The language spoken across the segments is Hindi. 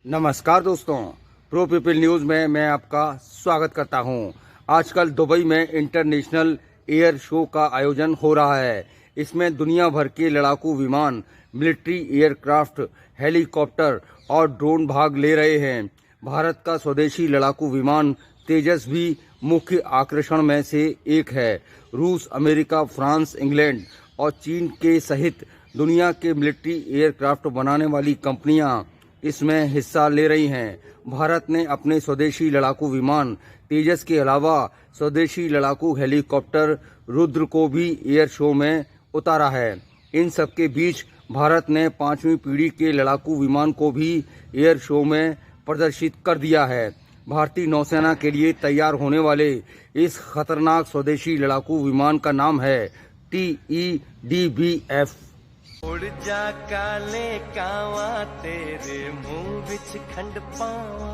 नमस्कार दोस्तों, प्रो पीपल न्यूज़ में मैं आपका स्वागत करता हूं। आजकल दुबई में इंटरनेशनल एयर शो का आयोजन हो रहा है। इसमें दुनिया भर के लड़ाकू विमान, मिलिट्री एयरक्राफ्ट, हेलीकॉप्टर और ड्रोन भाग ले रहे हैं। भारत का स्वदेशी लड़ाकू विमान तेजस भी मुख्य आकर्षण में से एक है। रूस, अमेरिका, फ्रांस, इंग्लैंड और चीन के सहित दुनिया के मिलिट्री एयरक्राफ्ट बनाने वाली कंपनियां इसमें हिस्सा ले रही हैं। भारत ने अपने स्वदेशी लड़ाकू विमान तेजस के अलावा स्वदेशी लड़ाकू हेलीकॉप्टर रुद्र को भी एयर शो में उतारा है। इन सब के बीच भारत ने 5वीं पीढ़ी के लड़ाकू विमान को भी एयर शो में प्रदर्शित कर दिया है। भारतीय नौसेना के लिए तैयार होने वाले इस खतरनाक स्वदेशी लड़ाकू विमान का नाम है TEDBF। उड़ जा काले कावा तेरे मुंह विच खंड पावा।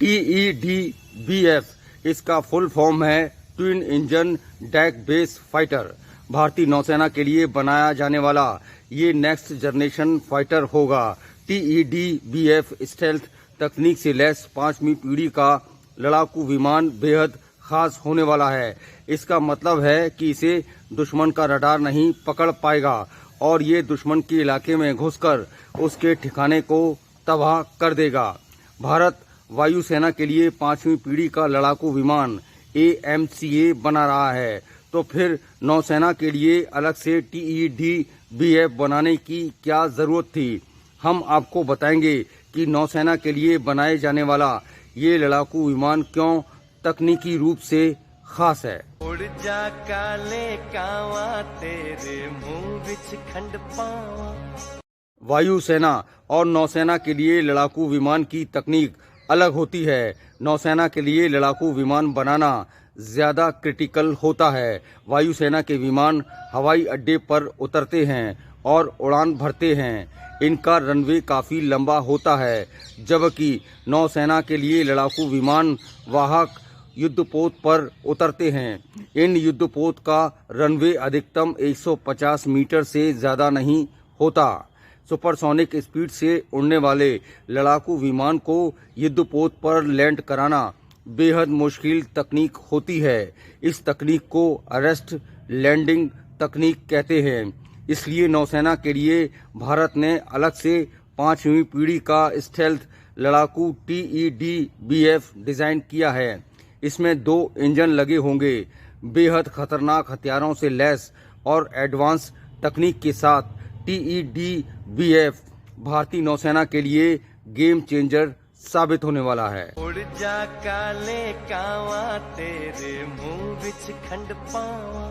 TEDBF इसका फुल फॉर्म है twin engine deck base fighter. भारतीय नौसेना के लिए बनाया जाने वाला ये नेक्स्ट जनरेशन फाइटर होगा। TEDBF स्टेल्थ तकनीक से लैस 5वीं पीढ़ी का लड़ाकू विमान बेहद खास होने वाला है। इसका मतलब है कि इसे दुश्मन का रडार नहीं पकड़ पाएगा और ये दुश्मन के इलाके में घुसकर उसके ठिकाने को तबाह कर देगा। भारत वायुसेना के लिए 5वीं पीढ़ी का लड़ाकू विमान AMCA बना रहा है, तो फिर नौसेना के लिए अलग से TEDBF बनाने की क्या जरूरत थी? हम आपको बताएंगे कि नौसेना के लिए बनाए जाने वाला ये लड़ाकू विमान क्यों तकनीकी रूप से खास है। उड़ जा काले कावा तेरे मुंह विच खंड पावा। वायुसेना और नौसेना के लिए लड़ाकू विमान की तकनीक अलग होती है। नौसेना के लिए लड़ाकू विमान बनाना ज्यादा क्रिटिकल होता है। वायुसेना के विमान हवाई अड्डे पर उतरते हैं और उड़ान भरते हैं। इनका रनवे काफी लंबा होता है, जबकि नौसेना के लिए लड़ाकू विमान वाहक युद्धपोत पर उतरते हैं। इन युद्धपोत का रनवे अधिकतम 150 मीटर से ज्यादा नहीं होता। सुपरसोनिक स्पीड से उड़ने वाले लड़ाकू विमान को युद्धपोत पर लैंड कराना बेहद मुश्किल तकनीक होती है। इस तकनीक को अरेस्ट लैंडिंग तकनीक कहते हैं। इसलिए नौसेना के लिए भारत ने अलग से 5वीं पीढ़ी का स्टेल्थ लड़ाकू TEDBF डिजाइन किया है। इसमें 2 इंजन लगे होंगे। बेहद खतरनाक हथियारों से लैस और एडवांस तकनीक के साथ TEDBF भारतीय नौसेना के लिए गेम चेंजर साबित होने वाला है। उड़ जा काले कावा तेरे मुंह विच खंड पावा।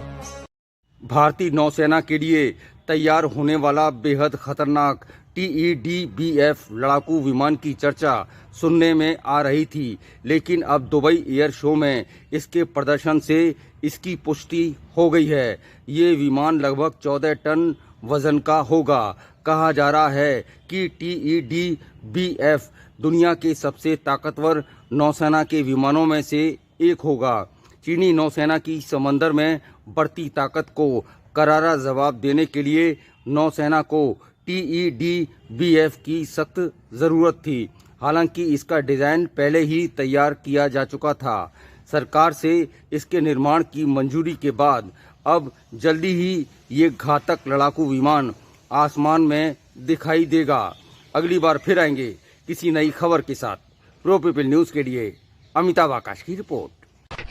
भारतीय नौसेना के लिए तैयार होने वाला बेहद खतरनाक TEDBF लड़ाकू विमान की चर्चा सुनने में आ रही थी, लेकिन अब दुबई एयर शो में इसके प्रदर्शन से इसकी पुष्टि हो गई है। ये विमान लगभग 14 टन वजन का होगा। कहा जा रहा है कि TEDBF दुनिया के सबसे ताकतवर नौसेना के विमानों में से एक होगा। चीनी नौसेना की समंदर में बढ़ती ताकत को करारा जवाब देने के लिए नौसेना को TEDBF की सख्त जरूरत थी। हालांकि इसका डिजाइन पहले ही तैयार किया जा चुका था। सरकार से इसके निर्माण की मंजूरी के बाद अब जल्दी ही ये घातक लड़ाकू विमान आसमान में दिखाई देगा। अगली बार फिर आएंगे किसी नई खबर के साथ। प्रो पीपल न्यूज के लिए अमिताभ आकाश की रिपोर्ट।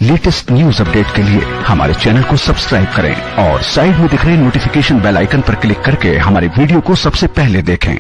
लेटेस्ट न्यूज अपडेट के लिए हमारे चैनल को सब्सक्राइब करें और साइड में दिख रहे नोटिफिकेशन बेल आइकन पर क्लिक करके हमारे वीडियो को सबसे पहले देखें।